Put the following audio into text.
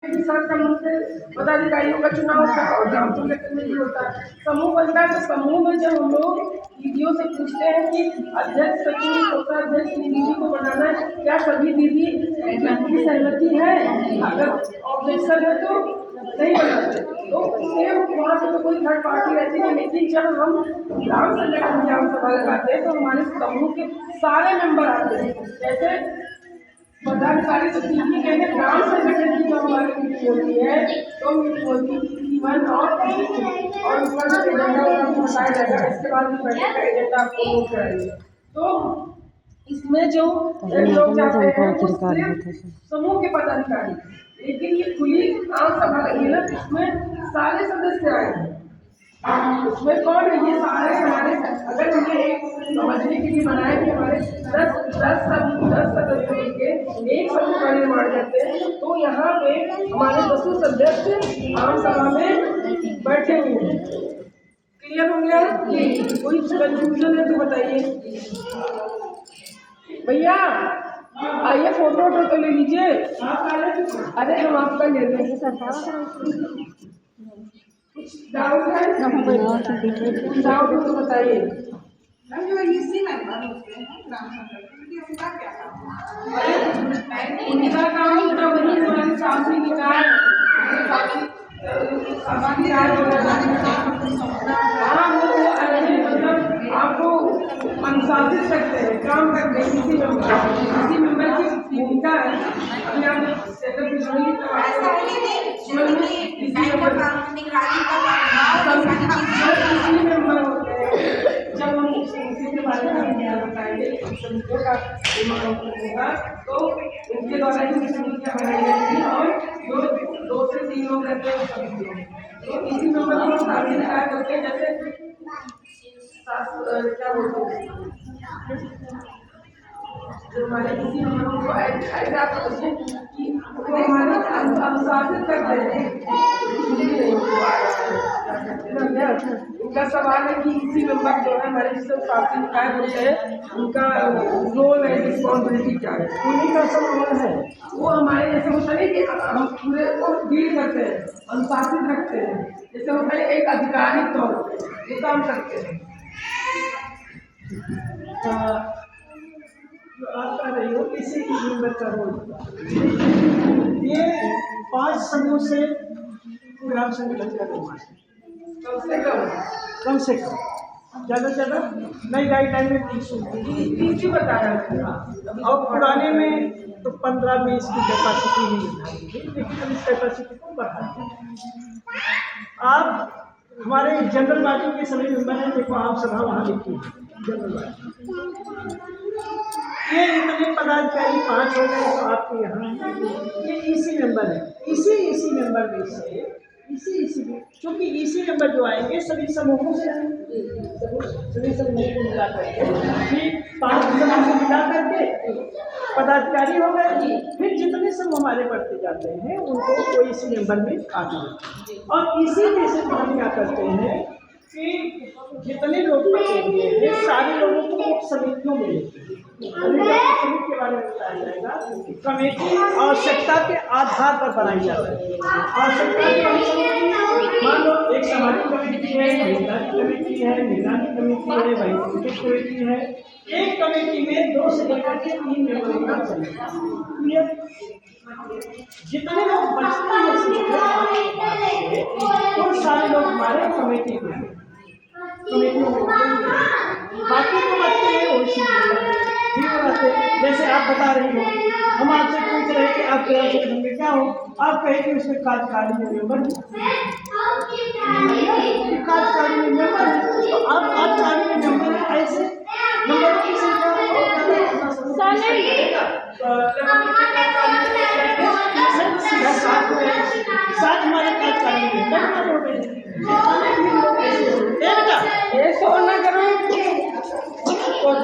किसान समूह से पदाधिकारियों का चुनाव होता है और ग्राम संगठन में भी होता है। समूह बनता है तो समूह में जब हम लोग दीदियों से पूछते हैं कि अध्यक्ष सचिव कोषाध्यक्ष दीदी को बनाना है, क्या सभी दीदी की सहमति है? अगर ऑब्जेक्शन है तो नहीं बनाते, तो उससे वहाँ से तो कोई थर्ड पार्टी रहती नहीं। लेकिन जब हम ग्राम संगठन ग्राम सभा लगाते हैं तो हमारे समूह के सारे मेंबर आते हैं। जैसे पदाधिकारी तो दीदी कहते हैं ग्राम संगठन की जो हमारी मीटिंग होती है तो मीटिंग होती है वन और उसका जो एजेंडा होगा वो बताया जाएगा। इसके बाद भी बैठक का एजेंडा आपको नोट कराएंगे। तो इसमें जो लोग जाते हैं वो सिर्फ समूह के पदाधिकारी, लेकिन ये खुली आम सभा लगी ना, इसमें सारे सदस्य आए। उसमें कौन है? ये सारे हमारे, अगर हमने एक समझने के लिए बनाया कि हमारे 10 सदस्य के एक समूह का निर्माण करते हैं, तो यहाँ पे हमारे 10 सदस्य आम सभा में बैठे हुए हैं। क्लियर हो गया? कोई कंफ्यूजन है तो बताइए भैया। आइए फोटो तो ले लीजिए। अरे हम आपका ले लेंगे सर। डाउट है? डाउट हो तो बताइए। उनका काम तो वही हमारे शासी निकाय मतलब आपको अनुशासित करते हैं, काम करते हैं। किसी मेंबर की भूमिका है अभी आप सेटअप मेंबर होते हैं। जब हम उसी के बारे में बताएंगे समितियों का होगा तो उनके द्वारा ही समितियाँ बनाई जाएंगी और जो 2 से 3 लोग रहते हैं समितियों, तो इसी मेंबर को शासी निकाय करते हैं। जैसे क्या बोलते हैं जो हमारे किसी मेंबर को ऐसा समझिए कि वो हमारे अनुशासित करते हैं। उनका सवाल है कि इसी मेंबर जो है हमारे जिससे शासी निकाय होते हैं उनका रोल है, रिस्पॉन्सिबिलिटी क्या है? उन्हीं का सब रोल है। वो हमारे जैसे होता है कि हम पूरे को डील करते हैं, अनुशासित रखते हैं। जैसे होता है एक आधिकारिक तौर पर ये काम करते हैं। आप कर रही हो इसी की मेंबर का रोल। ये 5 समूह से ग्राम संगठन का निर्माण कम से कम ज़्यादा से ज़्यादा नई गाइडलाइन में 30 बता रहा है और पुराने में तो 15-20 की कैपेसिटी ही निर्धारित थी, लेकिन अब इस कैपेसिटी को बढ़ा। आप हमारे जनरल बॉडी के सभी मेंबर हैं। देखो आम सभा वहाँ लिखी है जनरल बॉडी। ये इतने पदाधिकारी 5 हो गए तो आपके यहाँ ये इसी मेंबर है। इसी मेंबर में से इसी क्योंकि इसी मेंबर जो आएंगे सभी समूहों से आएंगे, सभी समूहों को मिला करके फिर 5 समूह से मिला करके पदाधिकारी हो गए। फिर जितने समूह हमारे बढ़ते जाते हैं उनको कोई इसी मेंबर में आते हैं और इसी में से हम क्या करते हैं कि जितने लोग बचेंगे ये सारे लोगों को एक समितियों में लेते हैं। समिति के बारे में बताया जाएगा। कमेटी आवश्यकता के आधार पर बनाई जाती है। आवश्यकता के अनुसार मान लो एक सामाजिक कमेटी है, खरीदारी कमेटी है, निगरानी कमेटी है, वैकल्पिक कमेटी है। एक कमेटी में 2 से लेकर के 3 मेंबर होना चाहिए। जितने लोग बचते हैं वो सारे लोग हमारे कमेटी में बाकी तो बच्चे हैं वैसे जैसे आप बता रही हो। हम आपसे पूछ रहे हैं कि आप ग्राम संगठन में क्या हो, आप कहें कि उसमें कार्यकारिणी में मेंबर कार्यकारिणी में मेंबर है तो आप कार्यकारिणी में मेंबर है। ऐसे मेंबरों की संख्या साथ हमारे कार्यकारिणी में मेंबर हो गए। और